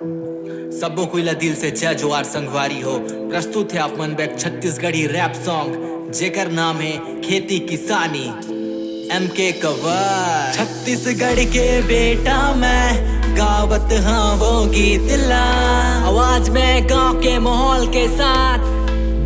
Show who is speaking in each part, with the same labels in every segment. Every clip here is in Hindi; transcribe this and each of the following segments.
Speaker 1: सबो कोइला दिल से जय जोहार संगवारी हो। प्रस्तुत है आप मन बैक छत्तीसगढ़ी रैप सॉन्ग जेकर नाम है खेती किसानी। MK कंवर छत्तीसगढ़ के बेटा मैं गावत हाँ वो गीत ला। आवाज में गांव के माहौल के साथ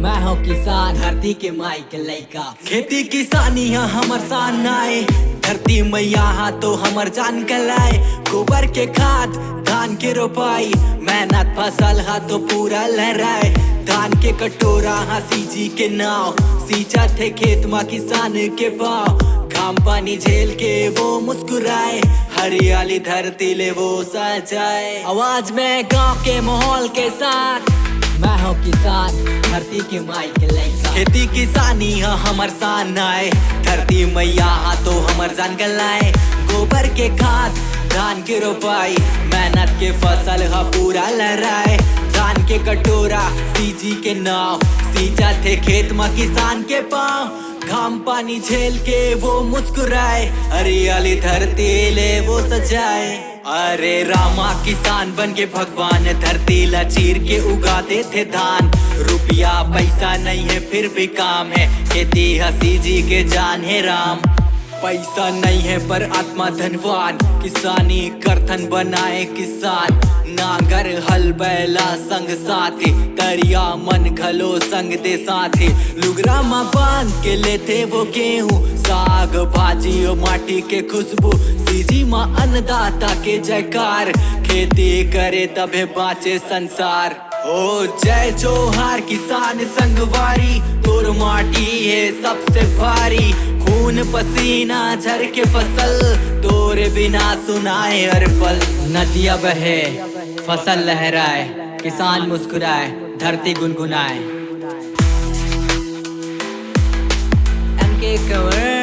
Speaker 1: मैं हूँ किसान धरती के माई के लइका। खेती किसानी है हमर सान आए धरती मैया हाँ तो हमर जान कलाए। गोबर के खाद धान के रोपाई मेहनत फसल हा तो पूरा लहराए। धान के कटोरा हाँ सींची के नाव सींचा थे खेत मा किसान के पाव। घाम पानी झेल के वो मुस्कुराए हरियाली धरती ले वो सजाए। आवाज में गांव के माहौल के साथ मैं हूँ किसान धरती के माई के लइका। खेती किसानी है हमर सान आए धरती मैया हाँ तो हमर जान गलाए। गोबर के खाद धान के रोपाई मेहनत के फसल हा पूरा लहराए। धान के कटोरा सींची के नाव सींचा थे खेत में किसान के पाँव। घाम पानी झेल के वो मुस्कुराए हरियाली धरती ले वो सजाए। अरे रामा किसान बन के भगवान धरती ला चीर के उगाते थे धान। रुपया पैसा नहीं है फिर भी काम है खेती हसी जी के जान है राम। पैसा नहीं है पर आत्मा धनवान किसानी करथन बनाए किसान। नांगर हल बैला संग साथी दरिया मन घलो संग दे साथी। लुगरा मा बांध के लेते वो गेहूं साग भाजी और माटी के खुशबू। सीजी माँ अन्नदाता के जयकार खेती करे तबे बाँचे संसार। ओ जय जोहार किसान संगवारी तोर माटी है सबसे भारी। खून पसीना झर के फसल तोरे बिना सुनाए हर पल। नदियाँ बहे फसल लहराए किसान मुस्कुराए धरती गुनगुनाए। MK कंवर।